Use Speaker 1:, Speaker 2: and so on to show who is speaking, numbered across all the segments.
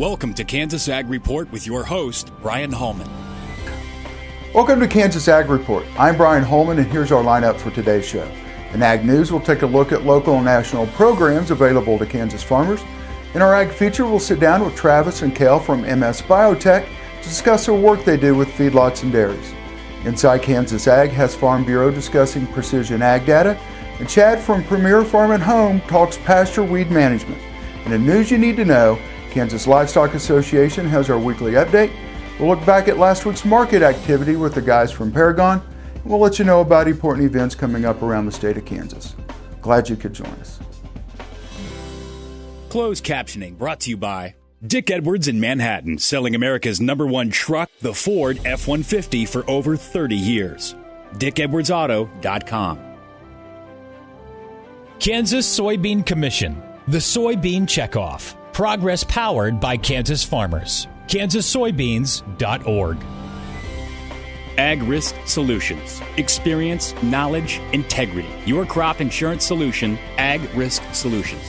Speaker 1: Welcome to Kansas Ag Report with your host, Brian Holman.
Speaker 2: Welcome to Kansas Ag Report. I'm Brian Holman, and here's our lineup for today's show. In Ag News, we'll take a look at local and national programs available to Kansas farmers. In our Ag Feature, we'll sit down with Travis and Cale from MS Biotech to discuss the work they do with feedlots and dairies. Inside Kansas Ag has Farm Bureau discussing precision ag data, and Chad from Premier Farm and Home talks pasture weed management. And in news you need to know, Kansas Livestock Association has our weekly update. We'll look back at last week's market activity with the guys from Paragon, and we'll let you know about important events coming up around the state of Kansas. Glad you could join us.
Speaker 1: Closed captioning brought to you by Dick Edwards in Manhattan, selling America's #1 truck, the Ford F-150, for over 30 years. DickEdwardsAuto.com.
Speaker 3: Kansas Soybean Commission, the Soybean Checkoff. Progress powered by Kansas farmers. kansassoybeans.org.
Speaker 1: Ag Risk Solutions. Experience, knowledge, integrity. Your crop insurance solution, Ag Risk Solutions.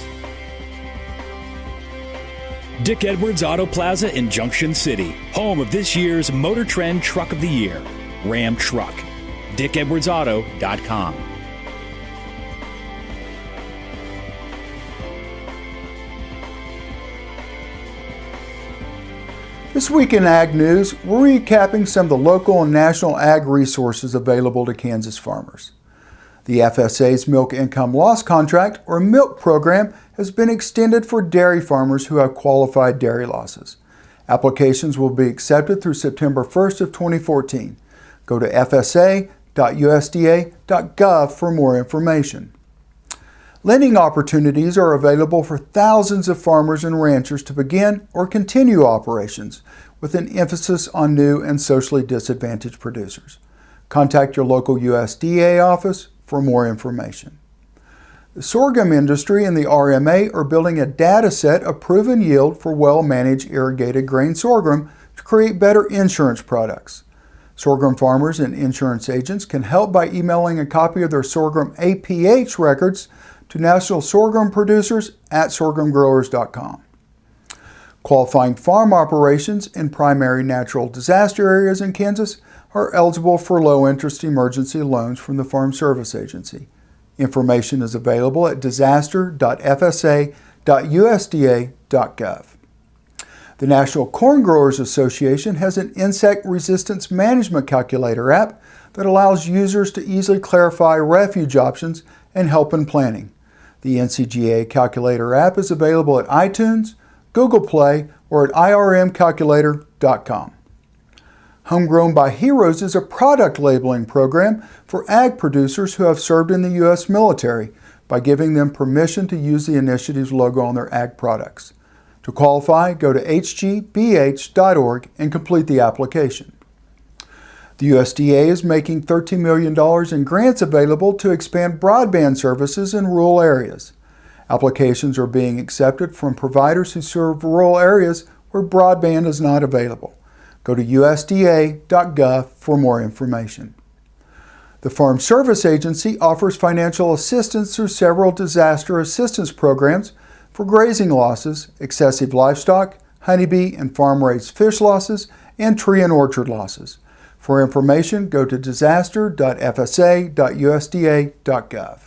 Speaker 1: Dick Edwards Auto Plaza in Junction City, home of this year's Motor Trend Truck of the Year, Ram Truck. DickEdwardsAuto.com.
Speaker 2: This week in Ag News, we're recapping some of the local and national ag resources available to Kansas farmers. The FSA's Milk Income Loss Contract, or MILK program, has been extended for dairy farmers who have qualified dairy losses. Applications will be accepted through September 1st of 2014. Go to fsa.usda.gov for more information. Lending opportunities are available for thousands of farmers and ranchers to begin or continue operations, with an emphasis on new and socially disadvantaged producers. Contact your local USDA office for more information. The sorghum industry and the RMA are building a data set of proven yield for well-managed irrigated grain sorghum to create better insurance products. Sorghum farmers and insurance agents can help by emailing a copy of their sorghum APH records to national sorghum producers at sorghumgrowers.com. Qualifying farm operations in primary natural disaster areas in Kansas are eligible for low-interest emergency loans from the Farm Service Agency. Information is available at disaster.fsa.usda.gov. The National Corn Growers Association has an insect resistance management calculator app that allows users to easily clarify refuge options and help in planning. The NCGA Calculator app is available at iTunes, Google Play, or at irmcalculator.com. Homegrown by Heroes is a product labeling program for ag producers who have served in the U.S. military by giving them permission to use the initiative's logo on their ag products. To qualify, go to hgbh.org and complete the application. The USDA is making $13 million in grants available to expand broadband services in rural areas. Applications are being accepted from providers who serve rural areas where broadband is not available. Go to usda.gov for more information. The Farm Service Agency offers financial assistance through several disaster assistance programs for grazing losses, excessive livestock, honeybee and farm-raised fish losses, and tree and orchard losses. For information, go to disaster.fsa.usda.gov.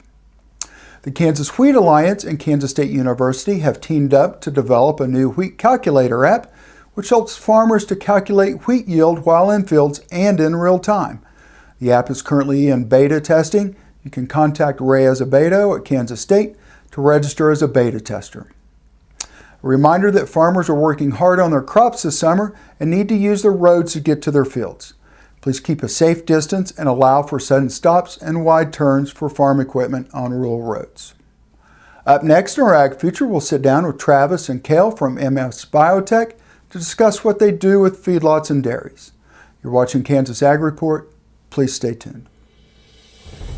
Speaker 2: The Kansas Wheat Alliance and Kansas State University have teamed up to develop a new wheat calculator app, which helps farmers to calculate wheat yield while in fields and in real time. The app is currently in beta testing. You can contact Ray Azevedo at Kansas State to register as a beta tester. A reminder that farmers are working hard on their crops this summer and need to use the roads to get to their fields. Please keep a safe distance and allow for sudden stops and wide turns for farm equipment on rural roads. Up next in our Ag Feature, we'll sit down with Travis and Cale from MS Biotech to discuss what they do with feedlots and dairies. You're watching Kansas Ag Report. Please stay tuned.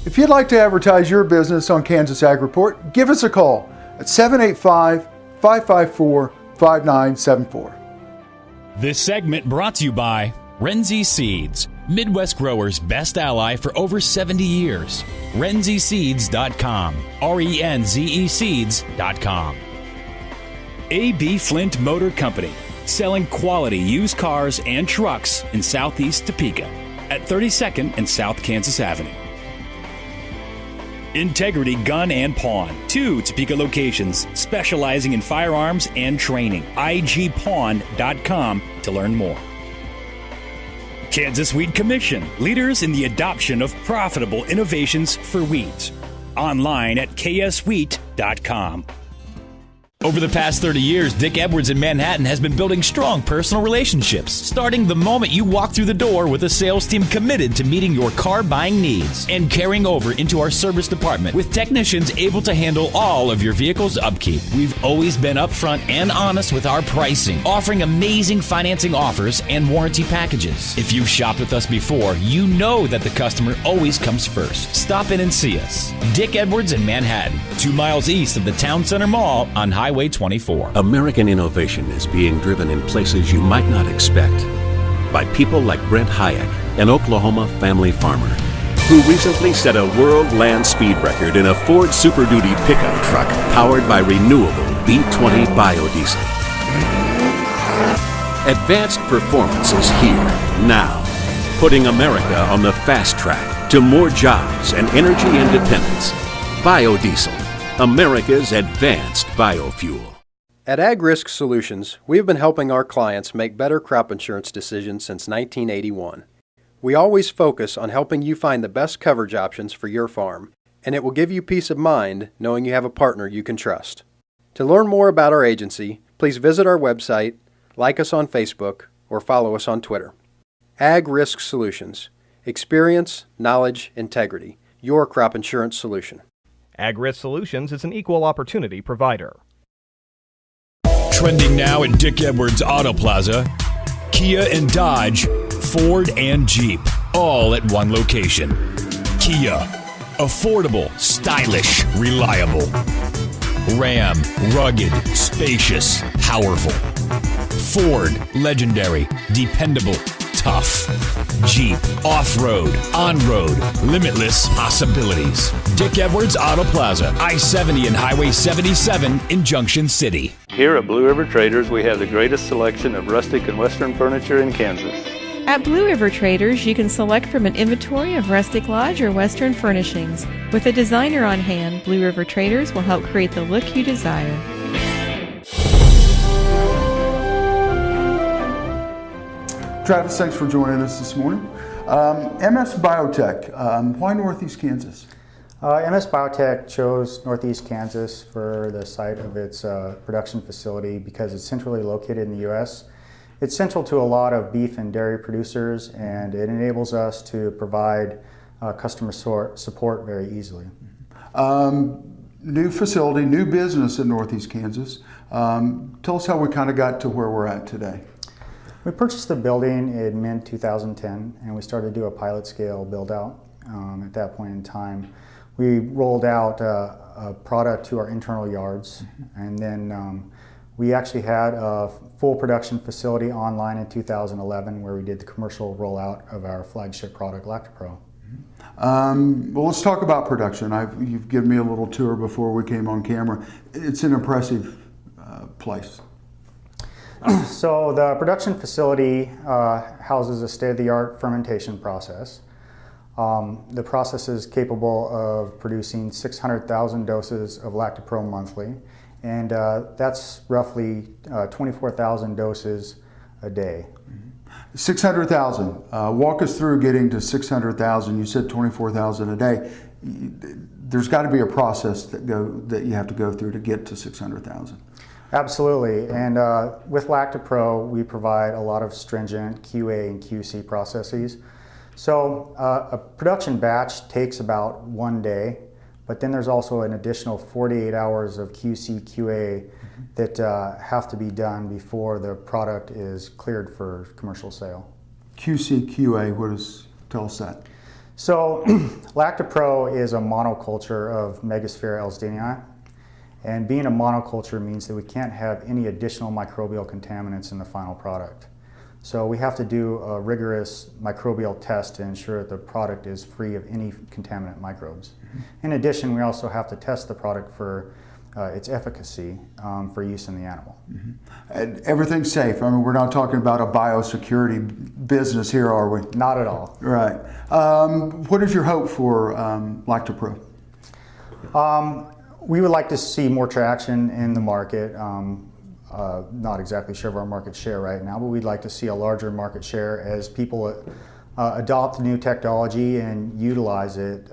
Speaker 2: If you'd like to advertise your business on Kansas Ag Report, give us a call at 785-554-5974.
Speaker 3: This segment brought to you by Renzi Seeds, Midwest growers' best ally for over 70 years. RenziSeeds.com. RENZE Seeds.com.
Speaker 1: A.B. Flint Motor Company, selling quality used cars and trucks in Southeast Topeka at 32nd and South Kansas Avenue. Integrity Gun and Pawn, 2 Topeka locations specializing in firearms and training. igpawn.com to learn more. Kansas Weed Commission, leaders in the adoption of profitable innovations for weeds. Online at kswheat.com.
Speaker 3: Over the past 30 years, Dick Edwards in Manhattan has been building strong personal relationships, starting the moment you walk through the door with a sales team committed to meeting your car buying needs and carrying over into our service department with technicians able to handle all of your vehicle's upkeep. We've always been upfront and honest with our pricing, offering amazing financing offers and warranty packages. If you've shopped with us before, you know that the customer always comes first. Stop in and see us. Dick Edwards in Manhattan, 2 miles east of the Town Center Mall on Highway 24.
Speaker 4: American innovation is being driven in places you might not expect by people like Brent Hayek, an Oklahoma family farmer, who recently set a world land speed record in a Ford Super Duty pickup truck powered by renewable B20 biodiesel. Advanced performance is here, now, putting America on the fast track to more jobs and energy independence. Biodiesel, America's advanced biofuel.
Speaker 5: At Ag Risk Solutions, we have been helping our clients make better crop insurance decisions since 1981. We always focus on helping you find the best coverage options for your farm, and it will give you peace of mind knowing you have a partner you can trust. To learn more about our agency, please visit our website, like us on Facebook, or follow us on Twitter. Ag Risk Solutions. Experience, knowledge, integrity. Your crop insurance solution.
Speaker 6: AgRisk Solutions is an equal opportunity provider.
Speaker 3: Trending now at Dick Edwards Auto Plaza, Kia and Dodge, Ford and Jeep, all at one location. Kia, affordable, stylish, reliable. Ram, rugged, spacious, powerful. Ford, legendary, dependable, tough. Jeep, off-road, on-road, limitless possibilities. Dick Edwards Auto Plaza, I-70 and Highway 77 in Junction City.
Speaker 7: Here at Blue River Traders, we have the greatest selection of rustic and western furniture in Kansas.
Speaker 8: At Blue River Traders, you can select from an inventory of rustic lodge or western furnishings. With a designer on hand, Blue River Traders will help create the look you desire.
Speaker 2: Travis, thanks for joining us this morning. MS Biotech, why Northeast Kansas?
Speaker 9: MS Biotech chose Northeast Kansas for the site of its production facility because it's centrally located in the U.S. It's central to a lot of beef and dairy producers, and it enables us to provide customer support very easily.
Speaker 2: New facility, new business in Northeast Kansas. Tell us how we kind of got to where we're at today.
Speaker 9: We purchased the building in mid-2010, and we started to do a pilot scale build out. At that point in time, we rolled out a product to our internal yards, and then we actually had a full production facility online in 2011 where we did the commercial rollout of our flagship product, LactoPro.
Speaker 2: Well, let's talk about production. You've given me a little tour before we came on camera. It's an impressive place.
Speaker 9: So the production facility houses a state-of-the-art fermentation process. The process is capable of producing 600,000 doses of LactoPro monthly, and that's roughly 24,000 doses a day.
Speaker 2: 600,000. Walk us through getting to 600,000. You said 24,000 a day. There's got to be a process that you have to go through to get to 600,000.
Speaker 9: Absolutely, and with LactoPro, we provide a lot of stringent QA and QC processes. So a production batch takes about 1 day, but then there's also an additional 48 hours of QC, QA that have to be done before the product is cleared for commercial sale.
Speaker 2: QC, QA, tell us that.
Speaker 9: So LactoPro is a monoculture of Megasphaera elsdinii. And being a monoculture means that we can't have any additional microbial contaminants in the final product. So we have to do a rigorous microbial test to ensure that the product is free of any contaminant microbes. In addition, we also have to test the product for its efficacy for use in the animal.
Speaker 2: And everything's safe. I mean, we're not talking about a biosecurity business here, are we?
Speaker 9: Not at all.
Speaker 2: Right. What is your hope for LactaPro?
Speaker 9: We would like to see more traction in the market. Not exactly sure of our market share right now, but we'd like to see a larger market share as people adopt new technology and utilize it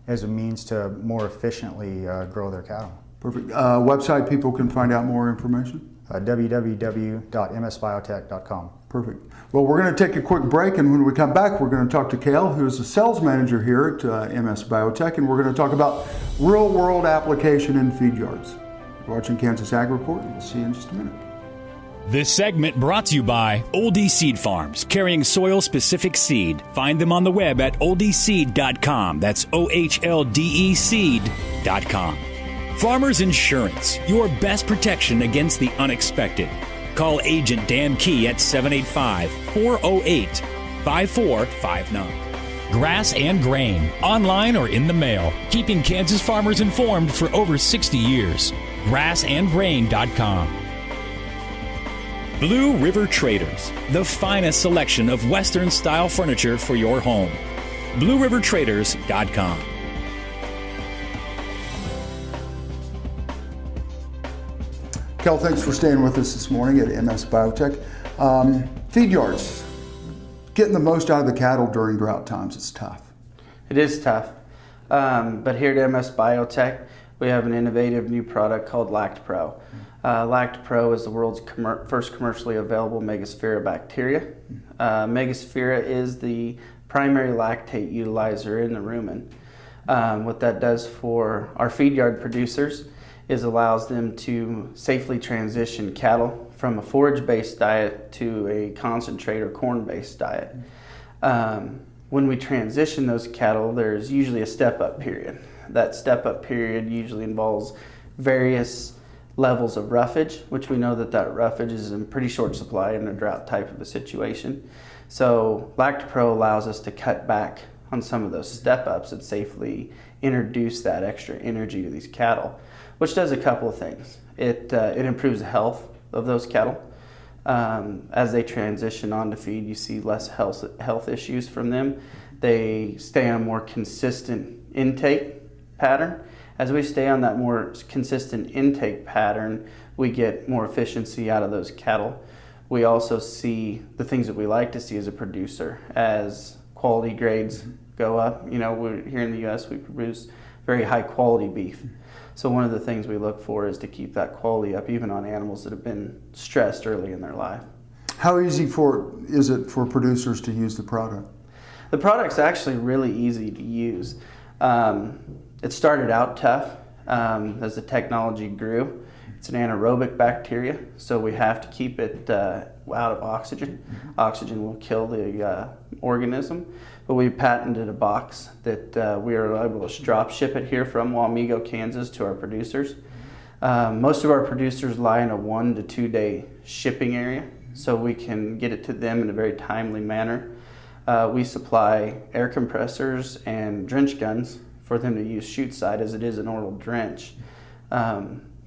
Speaker 9: as a means to more efficiently grow their cattle.
Speaker 2: Perfect. Website people can find out more information?
Speaker 9: www.msbiotech.com.
Speaker 2: Perfect. Well, we're going to take a quick break, and when we come back, we're going to talk to Cale, who is the sales manager here at MS Biotech, and we're going to talk about real-world application in feed yards. You're watching Kansas Ag Report, and we'll see you in just a minute.
Speaker 1: This segment brought to you by Oldie Seed Farms, carrying soil-specific seed. Find them on the web at oldieseed.com. That's OHLDE seed.com. Farmers Insurance, your best protection against the unexpected. Call Agent Dan Key at 785-408-5459. Grass and Grain, online or in the mail, keeping Kansas farmers informed for over 60 years. grassandgrain.com. Blue River Traders, the finest selection of Western-style furniture for your home. BlueRiverTraders.com.
Speaker 2: Kel, thanks for staying with us this morning at MS Biotech. Feed yards, getting the most out of the cattle during drought times is tough.
Speaker 10: It is tough, but here at MS Biotech, we have an innovative new product called LactaPro. LactaPro is the world's first commercially available Megasphaera bacteria. Megasphaera is the primary lactate utilizer in the rumen. What that does for our feed yard producers is allows them to safely transition cattle from a forage-based diet to a concentrate or corn-based diet. When we transition those cattle, there's usually a step-up period. That step-up period usually involves various levels of roughage, which we know that roughage is in pretty short supply in a drought type of a situation. So LactaPro allows us to cut back on some of those step-ups and safely introduce that extra energy to these cattle, which does a couple of things. It improves the health of those cattle. As they transition on to feed, you see less health issues from them. They stay on a more consistent intake pattern. As we stay on that more consistent intake pattern, we get more efficiency out of those cattle. We also see the things that we like to see as a producer as quality grades go up. You know, here in the U.S. we produce very high quality beef. So one of the things we look for is to keep that quality up even on animals that have been stressed early in their life.
Speaker 2: How easy is it for producers to use the product?
Speaker 10: The product's actually really easy to use. It started out tough as the technology grew. It's an anaerobic bacteria, so we have to keep it out of oxygen. Oxygen will kill the organism, but we patented a box that we are able to drop ship it here from Wamego, Kansas to our producers. Most of our producers lie in a 1 to 2 day shipping area, so we can get it to them in a very timely manner. We supply air compressors and drench guns for them to use chute side as it is an oral drench.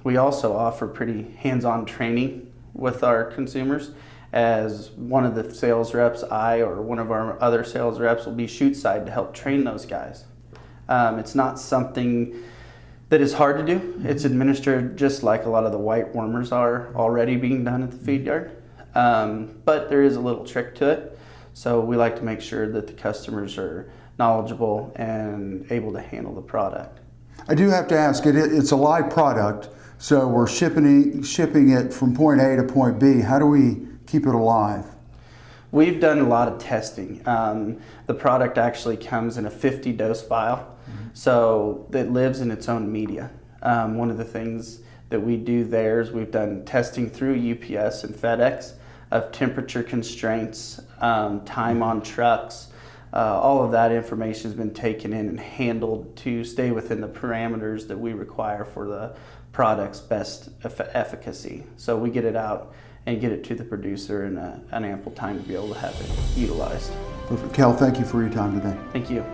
Speaker 10: We also offer pretty hands-on training with our consumers. As one of the sales reps, I or one of our other sales reps will be chute side to help train those guys. It's not something that is hard to do. It's administered just like a lot of the white wormers are already being done at the feed yard. But there is a little trick to it. So we like to make sure that the customers are knowledgeable and able to handle the product.
Speaker 2: I do have to ask, it's a live product, so we're shipping it from point A to point B. How do we keep it alive?
Speaker 10: We've done a lot of testing. The product actually comes in a 50 dose vial, so it lives in its own media. One of the things that we do there is we've done testing through UPS and FedEx of temperature constraints, time on trucks. All of that information has been taken in and handled to stay within the parameters that we require for the product's best efficacy. So we get it out and get it to the producer in an ample time to be able to have it utilized.
Speaker 2: Perfect. Cal, thank you for your time today.
Speaker 10: Thank you.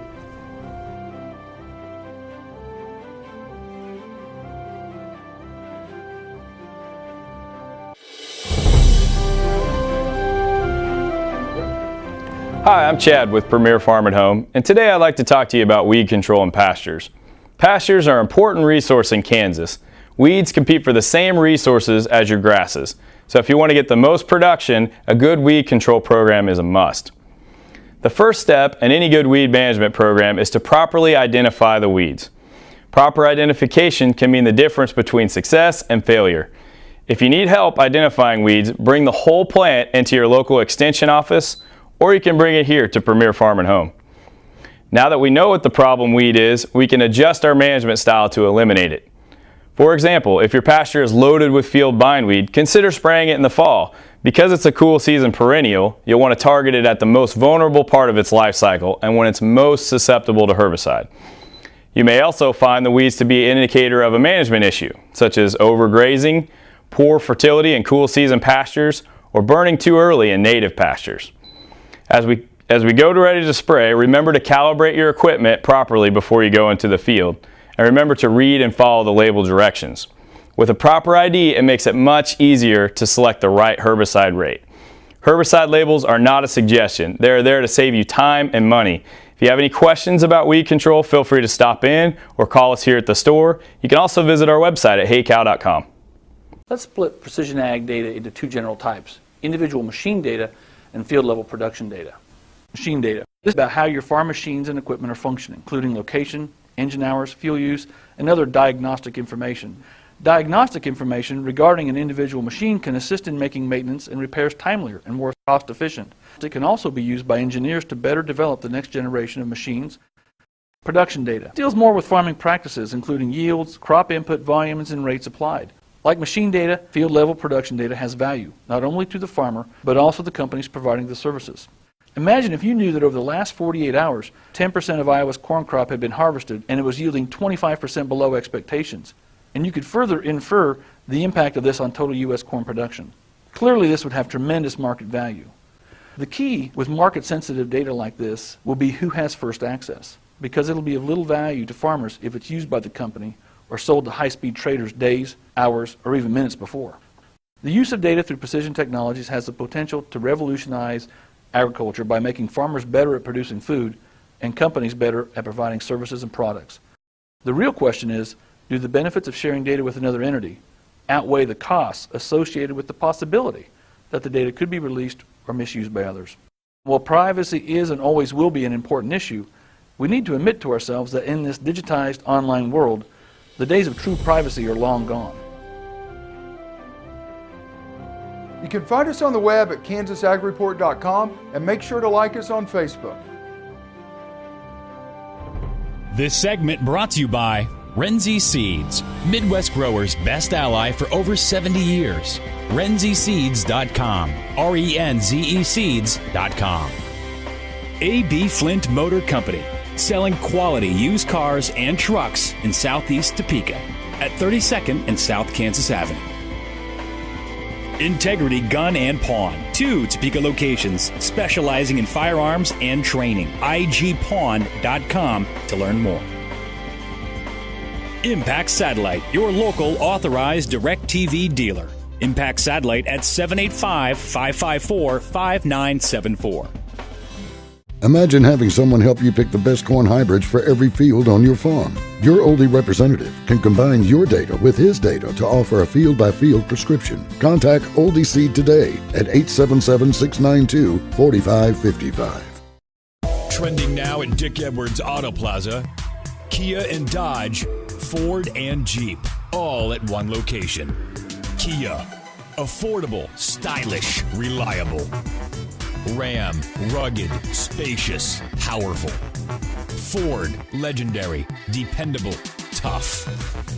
Speaker 11: Hi, I'm Chad with Premier Farm at Home, and today I'd like to talk to you about weed control in pastures. Pastures are an important resource in Kansas. Weeds compete for the same resources as your grasses, so if you want to get the most production, a good weed control program is a must. The first step in any good weed management program is to properly identify the weeds. Proper identification can mean the difference between success and failure. If you need help identifying weeds, bring the whole plant into your local extension office, or you can bring it here to Premier Farm and Home. Now that we know what the problem weed is, we can adjust our management style to eliminate it. For example, if your pasture is loaded with field bindweed, consider spraying it in the fall. Because it's a cool season perennial, you'll want to target it at the most vulnerable part of its life cycle and when it's most susceptible to herbicide. You may also find the weeds to be an indicator of a management issue, such as overgrazing, poor fertility in cool season pastures, or burning too early in native pastures. As we go ready to spray, remember to calibrate your equipment properly before you go into the field, and remember to read and follow the label directions. With a proper ID, it makes it much easier to select the right herbicide rate. Herbicide labels are not a suggestion. They are there to save you time and money. If you have any questions about weed control, feel free to stop in or call us here at the store. You can also visit our website at heycow.com.
Speaker 12: Let's split precision ag data into two general types: individual machine data and field level production data. Machine data. This is about how your farm machines and equipment are functioning, including location, engine hours, fuel use, and other diagnostic information. Diagnostic information regarding an individual machine can assist in making maintenance and repairs timelier and more cost efficient. It can also be used by engineers to better develop the next generation of machines. Production data deals more with farming practices, including yields, crop input volumes, and rates applied. Like machine data, field level production data has value, not only to the farmer, but also the companies providing the services. Imagine if you knew that over the last 48 hours, 10% of Iowa's corn crop had been harvested and it was yielding 25% below expectations. And you could further infer the impact of this on total U.S. corn production. Clearly, this would have tremendous market value. The key with market-sensitive data like this will be who has first access, because it'll be of little value to farmers if it's used by the company or sold to high-speed traders days, hours, or even minutes before. The use of data through precision technologies has the potential to revolutionize agriculture by making farmers better at producing food and companies better at providing services and products. The real question is, do the benefits of sharing data with another entity outweigh the costs associated with the possibility that the data could be released or misused by others? While privacy is and always will be an important issue, we need to admit to ourselves that in this digitized online world, the days of true privacy are long gone.
Speaker 2: You can find us on the web at kansasAGreport.com and make sure to like us on Facebook.
Speaker 1: This segment brought to you by Renzi Seeds, Midwest growers' best ally for over 70 years. RenziSeeds.com, RENZE Seeds.com. A.B. Flint Motor Company, selling quality used cars and trucks in Southeast Topeka at 32nd and South Kansas Avenue. Integrity Gun and Pawn, 2 Topeka locations specializing in firearms and training. IGPawn.com to learn more. Impact Satellite, your local authorized DirecTV dealer. Impact Satellite at 785-554-5974.
Speaker 13: Imagine having someone help you pick the best corn hybrids for every field on your farm. Your Oldie representative can combine your data with his data to offer a field-by-field prescription. Contact Oldie Seed today at 877-692-4555.
Speaker 3: Trending now at Dick Edwards Auto Plaza, Kia and Dodge, Ford and Jeep, all at one location. Kia, affordable, stylish, reliable. Ram, rugged, spacious, powerful. Ford, legendary, dependable, tough.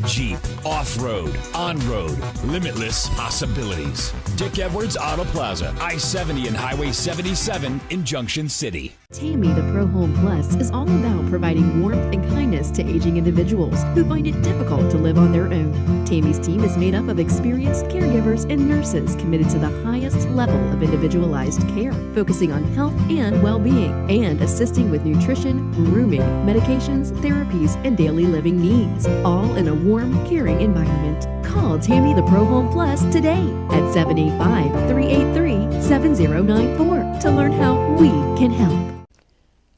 Speaker 3: Jeep, off-road, on-road, limitless possibilities. Dick Edwards Auto Plaza, I-70 and Highway 77 in Junction City.
Speaker 14: Tammy the Pro Home Plus is all about providing warmth and kindness to aging individuals who find it difficult to live on their own. Tammy's team is made up of experienced caregivers and nurses committed to the highest level of individualized care, focusing on health and well-being, and assisting with nutrition, grooming, medications, therapies, and daily living needs, all in a warm, caring environment. Call Tammy the Pro Home Plus today at 785-383-7094 to learn how we can help.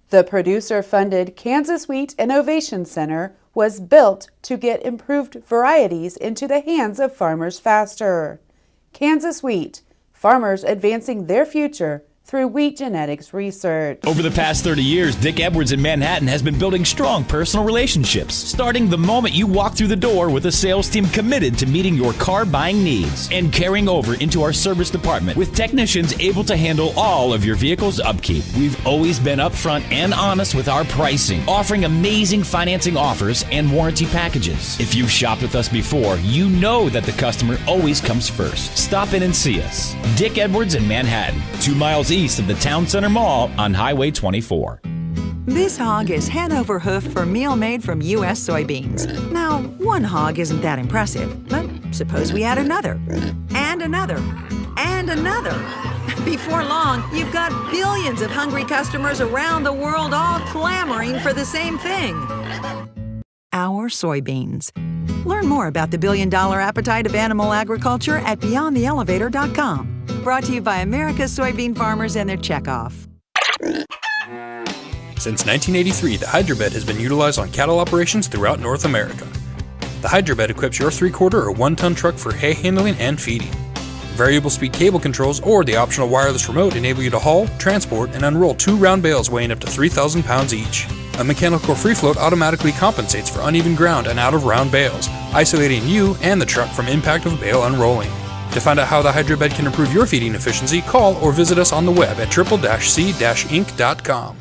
Speaker 15: The producer-funded Kansas Wheat Innovation Center was built to get improved varieties into the hands of farmers faster. Kansas Wheat, farmers advancing their future through wheat genetics research.
Speaker 3: Over the past 30 years, Dick Edwards in Manhattan has been building strong personal relationships, starting the moment you walk through the door with a sales team committed to meeting your car buying needs and carrying over into our service department with technicians able to handle all of your vehicle's upkeep. We've always been upfront and honest with our pricing, offering amazing financing offers and warranty packages. If you've shopped with us before, you know that the customer always comes first. Stop in and see us. Dick Edwards in Manhattan, 2 miles east of the Town Center Mall on Highway 24.
Speaker 16: This hog is Hanover hoof for meal made from U.S. soybeans. Now, one hog isn't that impressive, but suppose we add another, and another, and another. Before long, you've got billions of hungry customers around the world all clamoring for the same thing. Our soybeans. Learn more about the billion-dollar appetite of animal agriculture at BeyondTheElevator.com. Brought to you by America's soybean farmers and their checkoff.
Speaker 17: Since 1983, the Hydrobed has been utilized on cattle operations throughout North America. The Hydrobed equips your 3/4 or 1-ton truck for hay handling and feeding. Variable speed cable controls or the optional wireless remote enable you to haul, transport, and unroll 2 round bales weighing up to 3,000 pounds each. A mechanical free float automatically compensates for uneven ground and out of round bales, isolating you and the truck from impact of bale unrolling. To find out how the Hydrobed can improve your feeding efficiency, call or visit us on the web at triple-c-inc.com.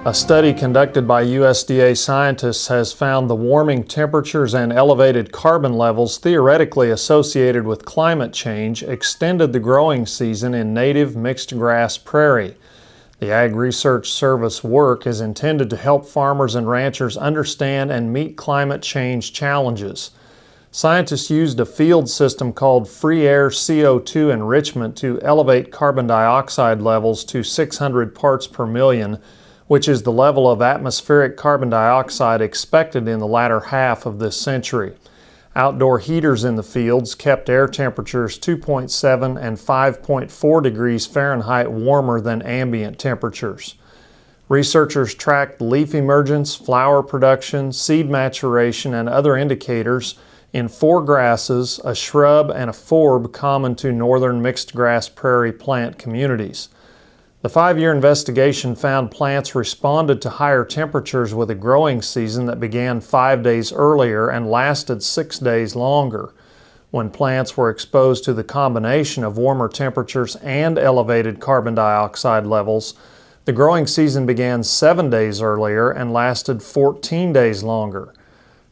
Speaker 18: A study conducted by USDA scientists has found the warming temperatures and elevated carbon levels theoretically associated with climate change extended the growing season in native mixed grass prairie. The Ag Research Service work is intended to help farmers and ranchers understand and meet climate change challenges. Scientists used a field system called free air CO2 enrichment to elevate carbon dioxide levels to 600 parts per million, which is the level of atmospheric carbon dioxide expected in the latter half of this century. Outdoor heaters in the fields kept air temperatures 2.7 and 5.4 degrees Fahrenheit warmer than ambient temperatures. Researchers tracked leaf emergence, flower production, seed maturation, and other indicators in 4 grasses, a shrub, and a forb common to northern mixed grass prairie plant communities. The 5-year investigation found plants responded to higher temperatures with a growing season that began 5 days earlier and lasted 6 days longer. When plants were exposed to the combination of warmer temperatures and elevated carbon dioxide levels, the growing season began 7 days earlier and lasted 14 days longer.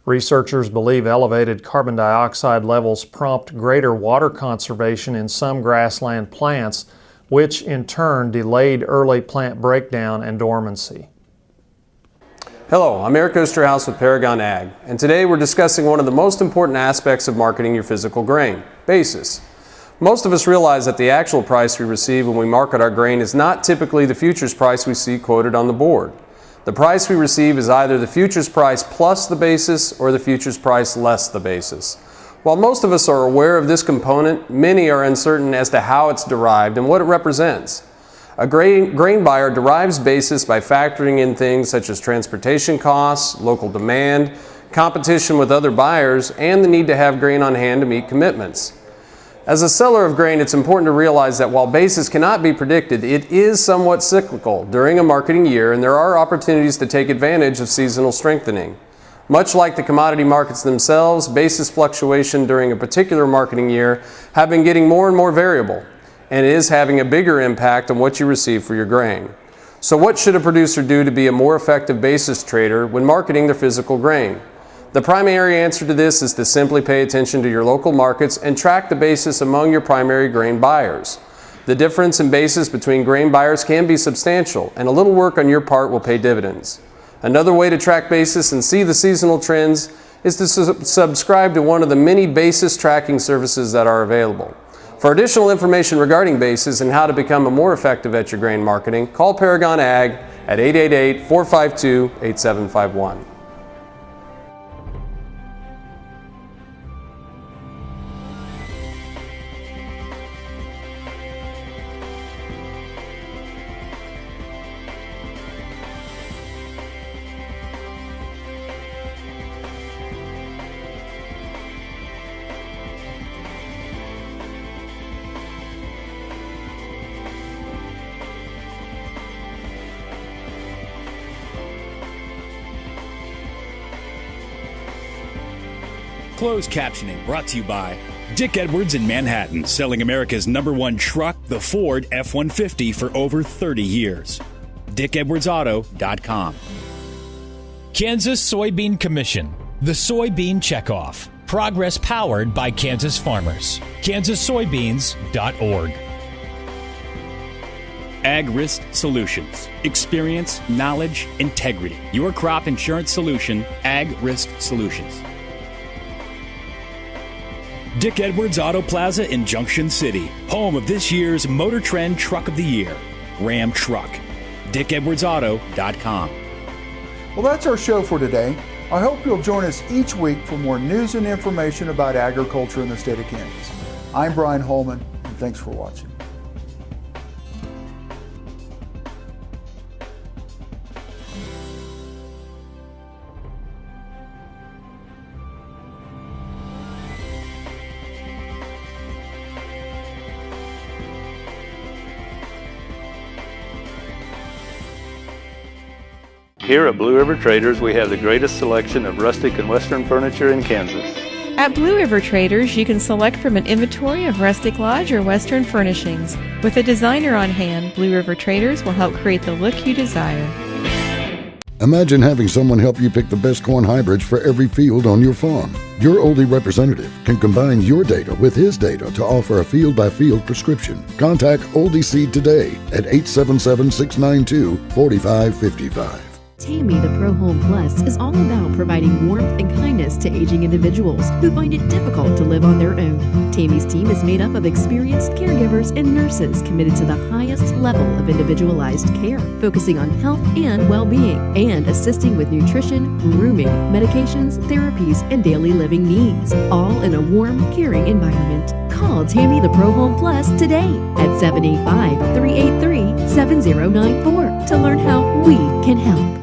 Speaker 18: Researchers believe elevated carbon dioxide levels prompt greater water conservation in some grassland plants, which in turn delayed early plant breakdown and dormancy.
Speaker 19: Hello, I'm Eric Osterhaus with Paragon Ag, and today we're discussing one of the most important aspects of marketing your physical grain, basis. Most of us realize that the actual price we receive when we market our grain is not typically the futures price we see quoted on the board. The price we receive is either the futures price plus the basis or the futures price less the basis. While most of us are aware of this component, many are uncertain as to how it's derived and what it represents. A grain buyer derives basis by factoring in things such as transportation costs, local demand, competition with other buyers, and the need to have grain on hand to meet commitments. As a seller of grain, it's important to realize that while basis cannot be predicted, it is somewhat cyclical during a marketing year, and there are opportunities to take advantage of seasonal strengthening. Much like the commodity markets themselves, basis fluctuation during a particular marketing year have been getting more and more variable, and is having a bigger impact on what you receive for your grain. So what should a producer do to be a more effective basis trader when marketing their physical grain? The primary answer to this is to simply pay attention to your local markets and track the basis among your primary grain buyers. The difference in basis between grain buyers can be substantial, and a little work on your part will pay dividends. Another way to track basis and see the seasonal trends is to subscribe to one of the many basis tracking services that are available. For additional information regarding basis and how to become more effective at your grain marketing, call Paragon Ag at 888-452-8751.
Speaker 1: Closed captioning brought to you by Dick Edwards in Manhattan, selling America's #1 truck, the Ford F-150, for over 30 years. DickEdwardsAuto.com.
Speaker 3: Kansas Soybean Commission. The Soybean Checkoff. Progress powered by Kansas farmers. kansassoybeans.org.
Speaker 1: Ag Risk Solutions. Experience, knowledge, integrity. Your crop insurance solution, Ag Risk Solutions. Dick Edwards Auto Plaza in Junction City, home of this year's Motor Trend Truck of the Year, Ram Truck. DickEdwardsAuto.com.
Speaker 2: Well, that's our show for today. I hope you'll join us each week for more news and information about agriculture in the state of Kansas. I'm Brian Holman, and thanks for watching.
Speaker 7: Here at Blue River Traders, we have the greatest selection of rustic and western furniture in Kansas.
Speaker 8: At Blue River Traders, you can select from an inventory of rustic lodge or western furnishings. With a designer on hand, Blue River Traders will help create the look you desire.
Speaker 13: Imagine having someone help you pick the best corn hybrids for every field on your farm. Your Oldie representative can combine your data with his data to offer a field-by-field prescription. Contact Oldie Seed today at 877-692-4555.
Speaker 14: Tammy the Pro Home Plus is all about providing warmth and kindness to aging individuals who find it difficult to live on their own. Tammy's team is made up of experienced caregivers and nurses committed to the highest level of individualized care, focusing on health and well-being, and assisting with nutrition, grooming, medications, therapies, and daily living needs, all in a warm, caring environment. Call Tammy the Pro Home Plus today at 785-383-7094 to learn how we can help.